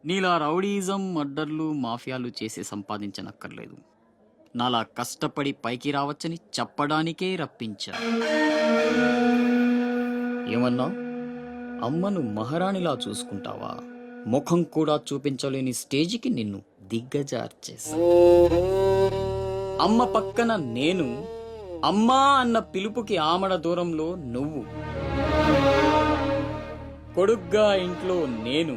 నీలా rowdyism, మర్డర్లు, మాఫియాలు చేసి సంపాదించనక్కర్లేదు. నాలా కష్టపడి పైకి రావచ్చని చెప్పడానికే రప్పించా. ఏమన్నా? అమ్మను మహారాణిలా చూసుకుంటావా? ముఖం కూడా చూపించలేని స్టేజికి నిన్ను దిగ్గజార్చేసా. అమ్మ పక్కన నేను, అమ్మా అన్న పిలుపుకి ఆమడ దూరంలో నువ్వు. కొడుగ్గా ఇంట్లో నేను,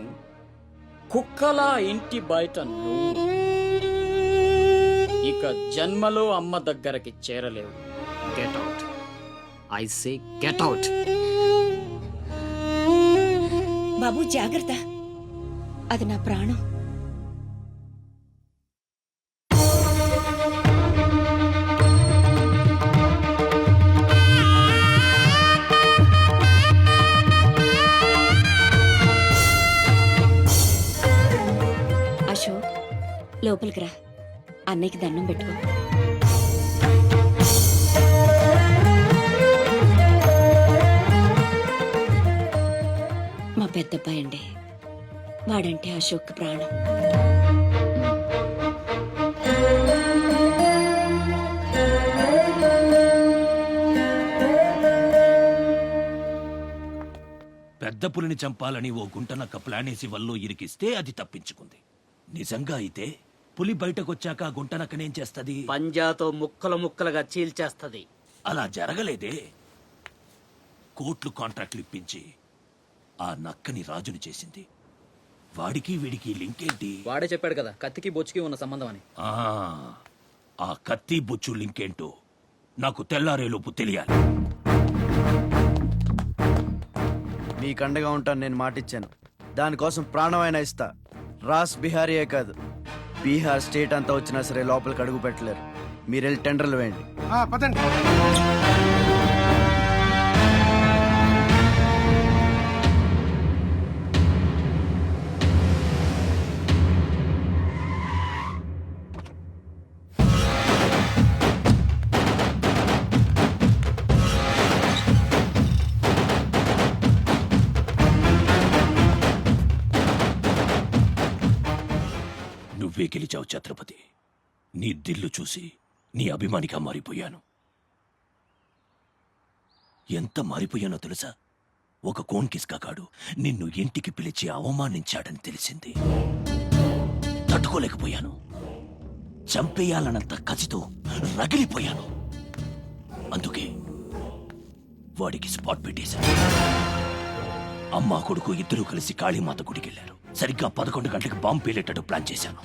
కుక్కలా ఇంటి బయట నువ్వు. ఇక జన్మలో అమ్మ దగ్గరకి చేరలేవు. Get out. I say get out. బాబు జాగ్రత్త, అది నా ప్రాణం. అశోక్, లోపలికి రా. అన్నయ్యకి దండం పెట్టుకో. మా పెద్దబ్బాయి అండి, వాడంటే అశోక్ ప్రాణం. పెద్ద పులిని చంపాలని ఓ గుంటనక్క ప్లానేసి వల్లో ఇరికిస్తే అది తప్పించుకుంది. నిజంగా అయితే పులి బయటకొచ్చాక ఆ గుంటనక్కనేం చేస్తది? పంజాతో ముక్కలు ముక్కలుగా చీల్చేస్తది. అలా జరగలేదే. కోట్లు కాంట్రాక్ట్లు ఇప్పించి ఆ నక్కని రాజుని చేసింది. వాడికి వీడికి లింక్ ఏంటి? వాడే చెప్పాడు కదా కత్తికి బొచ్చుకి ఉన్న సంబంధం అని. ఆ కత్తి బొచ్చు లింక్ ఏంటో నాకు తెల్లారేలోపు తెలియాలి. మీకు అండగా ఉంటాను, నేను మాటిచ్చాను. దానికోసం ప్రాణమైనా ఇస్తా. రాస్ బిహారీయే కాదు, బీహార్ స్టేట్ అంతా వచ్చినా సరే లోపలికి అడుగు పెట్టలేరు. మీరెళ్ళి టెండర్లు వేయండి. పదండి. నువ్వే గెలిచావు ఛత్రపతి. నీ దిల్లు చూసి నీ అభిమానిగా మారిపోయాను. ఎంత మారిపోయానో తెలుసా? ఒక కోన్ కిస్కాగాడు నిన్ను ఇంటికి పిలిచి అవమానించాడని తెలిసింది. తట్టుకోలేకపోయాను. చంపేయాలన్నంత కసితో రగిలిపోయాను. అందుకే వాడికి స్పాట్ పెట్టేశాను. అమ్మా కొడుకు ఇద్దరూ కలిసి కాళీమాత గుడికెళ్లారు. సరిగ్గా 11 గంటలకు బాంబు పేలేటట్టు ప్లాన్ చేశాను.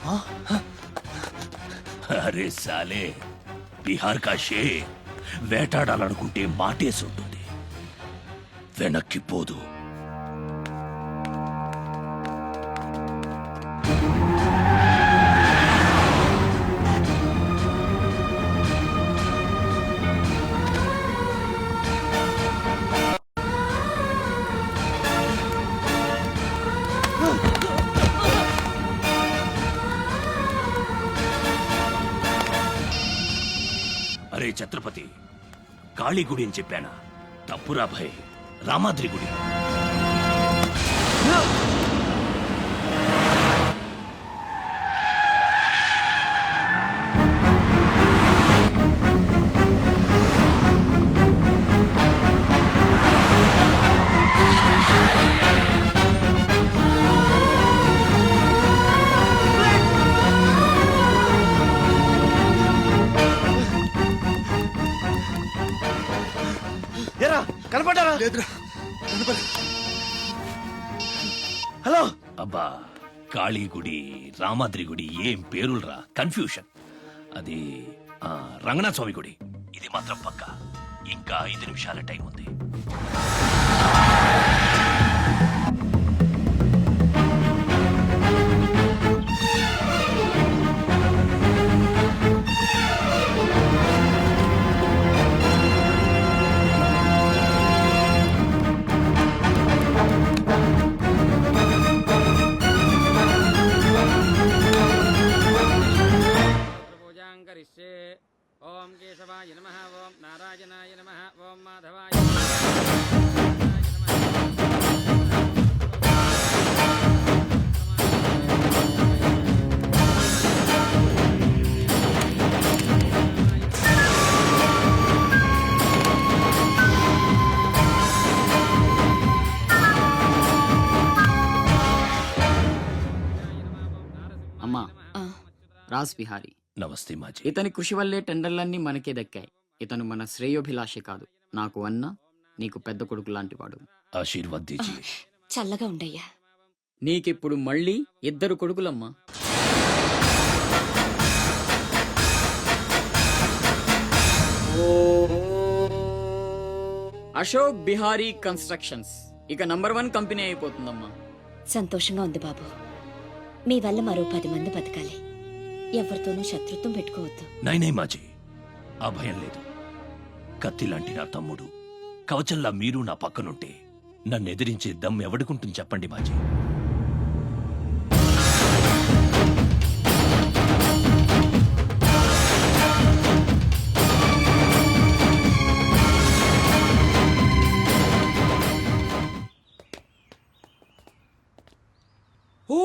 అరే సాలే, బీహార్ కా షేర్ వేటాడాలనుకుంటే మాటేసి ఉంటుంది, వెనక్కి పోదు. అరే ఛత్రపతి, కాళీ గుడి అని చెప్పానా? తప్పురా భయ్, రామాద్రి గుడి. కనపడ్డారా? హలో. అబ్బా, కాళీ గుడి, రామాద్రి గుడి ఏం పేరులరా, కన్ఫ్యూషన్. అది రంగనాథ స్వామి గుడి. ఇది మాత్రం పక్క. ఇంకా 5 నిమిషాల టైం ఉంది. ఓం కేశవాయ నమః, ఓం నారాయణాయ నమః, ఓం మాధవాయ నమః. రాజ్ బిహారీ. నమస్తే మాజీ. ఇతని కృషి వల్లే టెండర్లన్నీ మనకే దక్కాయి. ఇతను మన శ్రేయోభిలాషి కాదు, నాకు అన్న నీకు పెద్ద కొడుకు లాంటివాడు. ఆశీర్వాద్ దీజియే. చల్లగా ఉండయ్యా. నీకిప్పుడు మళ్ళీ 2 కొడుకులమ్మా. అశోక్ బిహారీ కన్స్ట్రక్షన్స్ ఇక #1 కంపెనీ అయిపోతుందమ్మా. సంతోషంగా ఉంది బాబు. మీ వల్ల మరో 10 మంది బతకాలి. ఎవరితోనూ శత్రుత్వం పెట్టుకోవద్దు. నై మాజీ, ఆ భయం లేదు. కత్తి లాంటి నా తమ్ముడు, కవచంలా మీరు నా పక్కనుంటే నన్ను ఎదిరించే దమ్ ఎవడుకుంటుంది చెప్పండి మాజీ. ఓ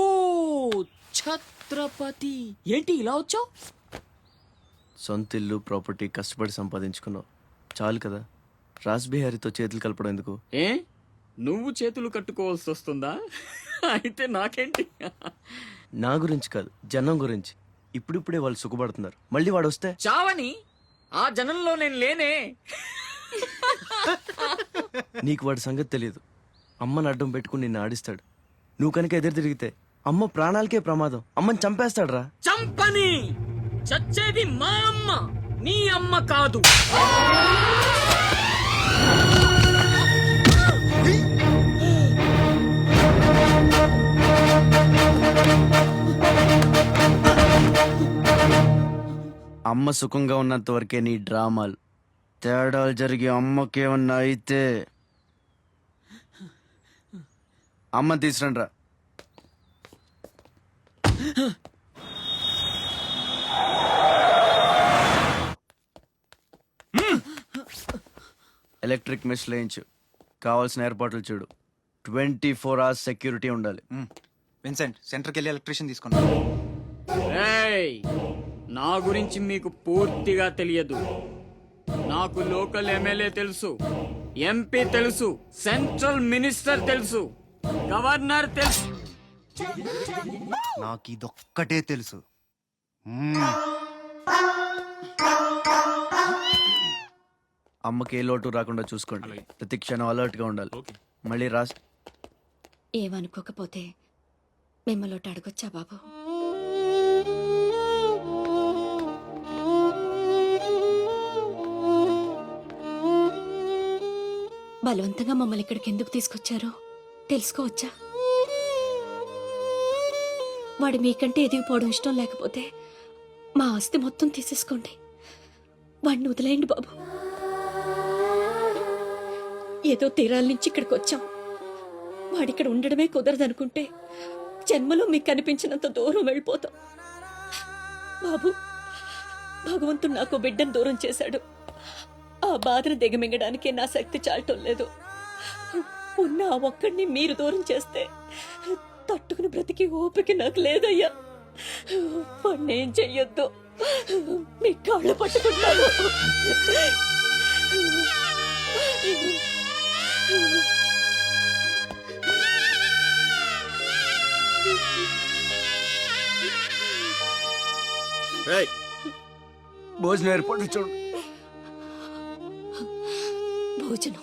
ఛత్రపతి, ఏంటి ఇలా వచ్చావు? సొంత ఇల్లు ప్రాపర్టీ కష్టపడి సంపాదించుకున్నావు, చాలు కదా. రాజ్ బిహారీతో చేతులు కలపడం ఎందుకు? ఏ నువ్వు చేతులు కట్టుకోవాల్సి వస్తుందా? అయితే నాకేంటి? నా గురించి కాదు, జనం గురించి. ఇప్పుడిప్పుడే వాళ్ళు సుఖపడుతున్నారు, మళ్ళీ వాడు వస్తే చావని ఆ జనంలో నేను లేనే. నీకు వాడి సంగతి తెలియదు. అమ్మని అడ్డం పెట్టుకుని నిన్ను ఆడిస్తాడు. నువ్వు కనుక ఎదురు తిరిగితే అమ్మ ప్రాణాలకే ప్రమాదం. అమ్మని చంపేస్తాడు రా. చంపని, చచ్చేది మా అమ్మ, నీ అమ్మ కాదు. అమ్మ సుఖంగా ఉన్నంత వరకే నీ డ్రామాలు. తేడాలు జరిగి అమ్మకేమన్నా అయితే అమ్మ తీసురండి రా. ఎలక్ట్రిక్ మెష్ లేయించు. కావాల్సిన ఏర్పాట్లు చూడు. 24 hours సెక్యూరిటీ ఉండాలి. విన్సెంట్, సెంటర్కి వెళ్ళి ఎలక్ట్రీషియన్ తీసుకున్నా. ఏయ్, నా గురించి మీకు పూర్తిగా తెలియదు. నాకు లోకల్ ఎమ్మెల్యే తెలుసు, ఎంపీ తెలుసు, సెంట్రల్ మినిస్టర్ తెలుసు, గవర్నర్ తెలుసు. నాకు ఇదొక్కటే తెలుసు. అమ్మకి ఏ లోటు రాకుండా చూసుకోండి. ప్రతి క్షణం అలర్ట్ గా ఉండాలి. మళ్ళీ రాజ్ ఏమనుకోకపోతే మిమ్మల్ని అడగొచ్చా బాబు? బలవంతంగా మమ్మల్ని ఇక్కడికి ఎందుకు తీసుకొచ్చారో తెలుసుకోవచ్చా? వాడు మీకంటే ఎదిగిపోవడం ఇష్టం లేకపోతే మా ఆస్తి మొత్తం తీసేసుకోండి. వాడిని వదిలేయండి బాబు. ఏదో తీరాల నుంచి ఇక్కడికి వచ్చాం. వాడిక్కడ ఉండడమే కుదరదనుకుంటే జన్మలో మీకు కనిపించినంత దూరం వెళ్ళిపోతాం. బాబు, భగవంతుడు నాకు బిడ్డను దూరం చేశాడు. ఆ బాధను దిగమింగడానికే నా శక్తి చాలటం లేదు. ఉన్న ఆ ఒక్కడిని మీరు దూరం చేస్తే తట్టుకుని బ్రతికి ఓపిక నాకు లేదయ్యా. వాణ్ణేం చెయ్యొద్దు, మీ కాళ్ళు పట్టుకుంటాను. భోజనం ఏర్పాట్లు చూడు. భోజనం